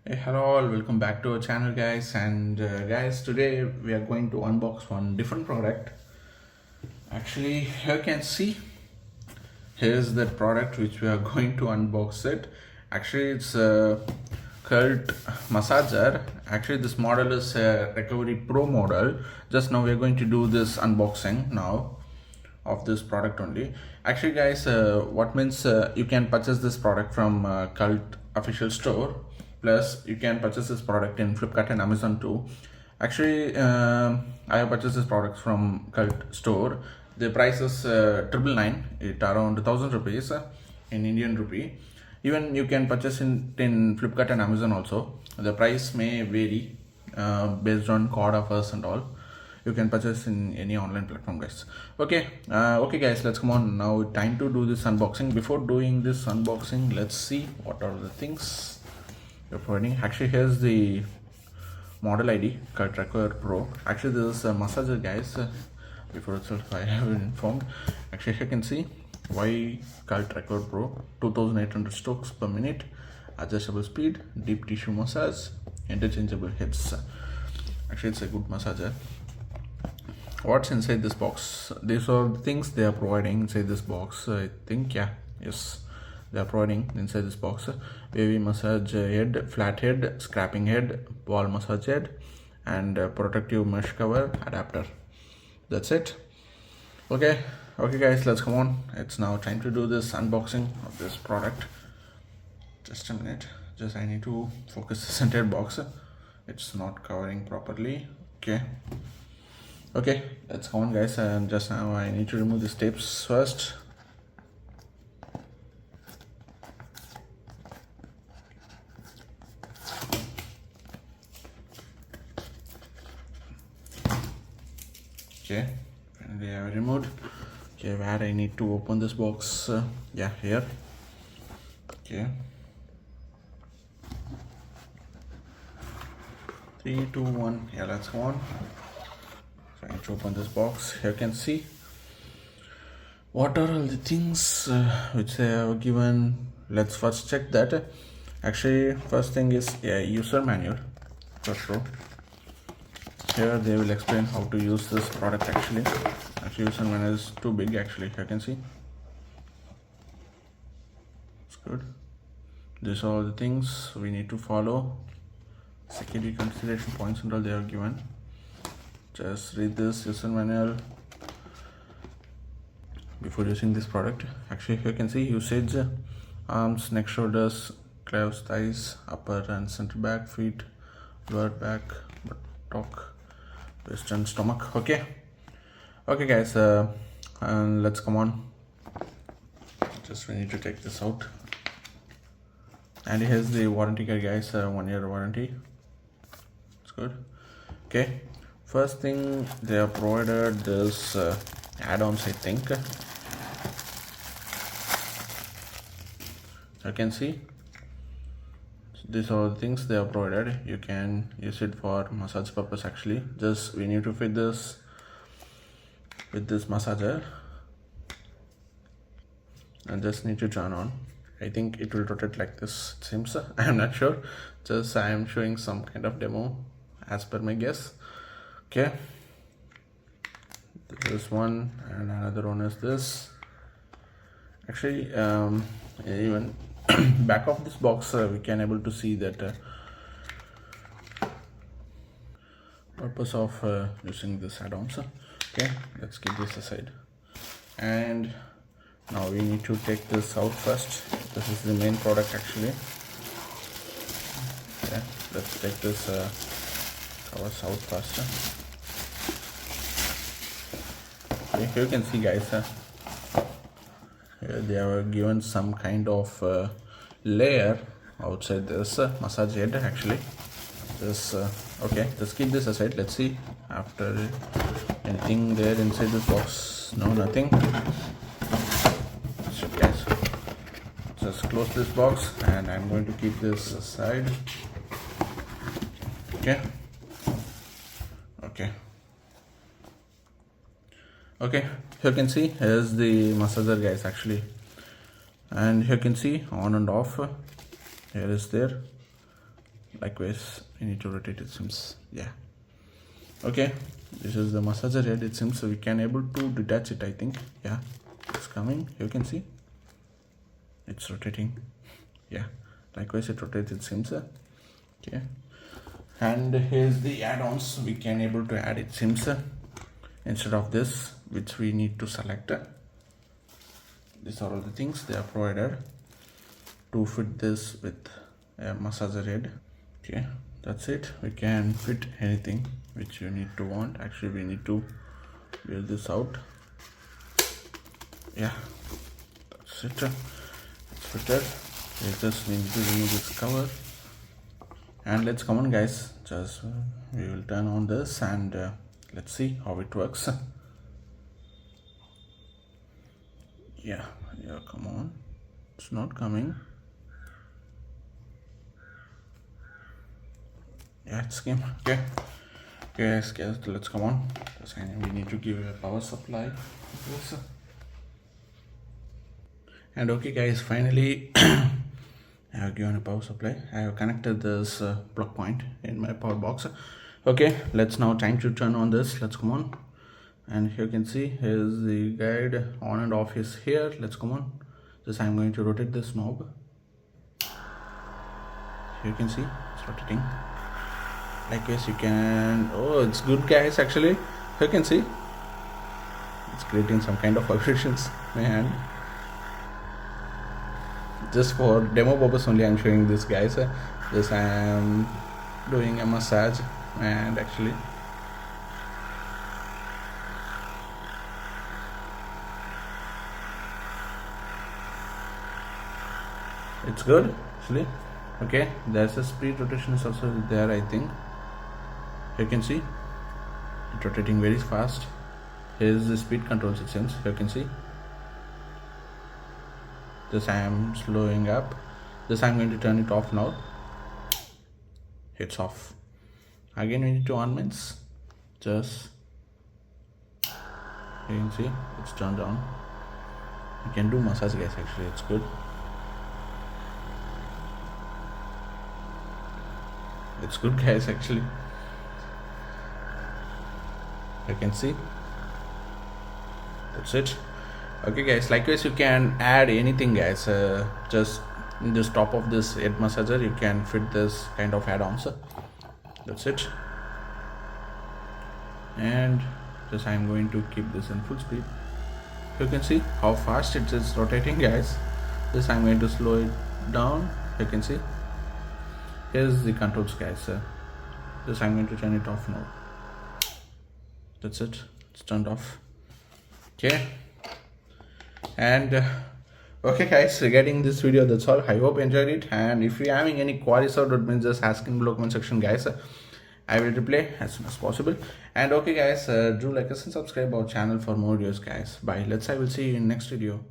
Hey, hello all, welcome back to our channel guys. And guys, today we are going to unbox one different product. Actually, here you can see, here's that product which we are going to unbox it. Actually, it's a cult massager. Actually, this model is a Recovery Pro model. Just now we are going to do this unboxing now of this product only. Actually guys, what means you can purchase this product from Cult official store, plus you can purchase this product in Flipkart and Amazon too. Actually, I have purchased this product from Cult store. The price is 999, it around 1000 rupees in Indian rupee. Even you can purchase in Flipkart and Amazon also. The price may vary based on card offers and all. You can purchase in any online platform guys. Okay guys, let's come on now. Time to do this unboxing. Before doing this unboxing, let's see what are the things you're providing. Actually, here's the model ID, Cult Recovery Pro. Actually, this is a massager guys. Before itself I have informed. Actually, you can see why Cult Recovery Pro, 2800 strokes per minute, adjustable speed, deep tissue massage, interchangeable heads. Actually, it's a good massager. What's inside this box? These are the things they are providing inside this box. I think, yes, they are providing inside this box: baby massage head, flat head, scrapping head, ball massage head, and protective mesh cover adapter. That's it. Okay guys, let's come on. It's now time to do this unboxing of this product. Just a minute, just I need to focus this entire box. It's not covering properly. Okay, let's go on guys, and just now I need to remove these tapes first. Okay, finally I have removed. Okay, where I need to open this box? Here. Okay. 3, 2, 1. Yeah, let's go on. So I need to open this box. Here you can see what are all the things which they have given. Let's first check that. Actually, first thing is a user manual for sure. Here they will explain how to use this product. Actually user manual is too big. Actually, you can see it's good. These are all the things we need to follow. Security consideration points and all they are given. Just read this user manual before using this product. Actually, you can see usage: arms, neck, shoulders, calves, thighs, upper and center back, feet, lower back, buttock, wrist and stomach. Okay guys, and let's come on. Just we need to take this out. And here's the warranty card guys, 1 year warranty. It's good. Okay, first thing they have provided this add-ons. I think you can see these are the things they have provided. You can use it for massage purpose. Actually, just we need to fit this with this massager and just need to turn on. I think it will rotate like this, it seems. I am not sure, just I am showing some kind of demo as per my guess. Okay, this one and another one is this. Actually, even back of this box we can able to see that purpose of using this add-ons. Okay, let's keep this aside, and now we need to take this out first. This is the main product actually. Okay, let's take this covers out first. Okay, here you can see guys, here they have given some kind of layer outside this massage head. Actually, this okay, just keep this aside. Let's see after anything there inside this box. No, nothing. So guys, just close this box and I'm going to keep this aside. Okay, here you can see here's the massager guys actually, and here you can see on and off. Here is there Likewise, we need to rotate it seems. Yeah. Okay, this is the massager head. It seems we can able to detach it, I think. Yeah, it's coming. You can see it's rotating. Yeah, likewise it rotates, it seems. Okay, and here's the add-ons we can able to add, it seems. Instead of this, which we need to select. These are all the things they are provided to fit this with a massager head. Okay, that's it. We can fit anything which you need to want. Actually, we need to build this out. Yeah, that's it. It's fitted. We just need to remove this cover, and let's come on, guys. Just we will turn on this and let's see how it works. Yeah, come on. It's not coming. Yeah, it's came. Okay. Yes, guys, let's come on. We need to give a power supply. Yes. And okay, guys, finally I have given a power supply. I have connected this plug point in my power box. Okay, let's now time to turn on this. Let's come on. And here you can see here's the guide. On and off is here. Let's come on. Just I'm going to rotate this knob. Here you can see it's rotating. Likewise you can, oh, it's good, guys. Actually you can see it's creating some kind of vibrations, man. Just for demo purpose only I'm showing this, guys. Just I am doing a massage, and actually it's good actually. Okay, there's a speed rotation is also there, I think. You can see it rotating very fast. Here's the speed controls, it seems. You can see this I am slowing up. This I'm going to turn it off now. It's off. Again we need to on means just you can see it's turned on. You can do massage, guys. Actually it's good. It's good, guys. Actually you can see that's it. Okay, guys, likewise you can add anything, guys. Just in this top of this head massager you can fit this kind of add-ons. That's it. And just I'm going to keep this in full speed. You can see how fast it is rotating, guys. This I'm going to slow it down. You can see here's the controls, guys. This I'm going to turn it off now. That's it, it's turned off. Okay, and okay, guys, regarding this video, that's all. I hope you enjoyed it, and if you're having any queries or doubts, just ask in the comment section, guys. I will reply as soon as possible. And okay, guys, do like us and subscribe our channel for more videos, guys. Bye. I will see you in next video.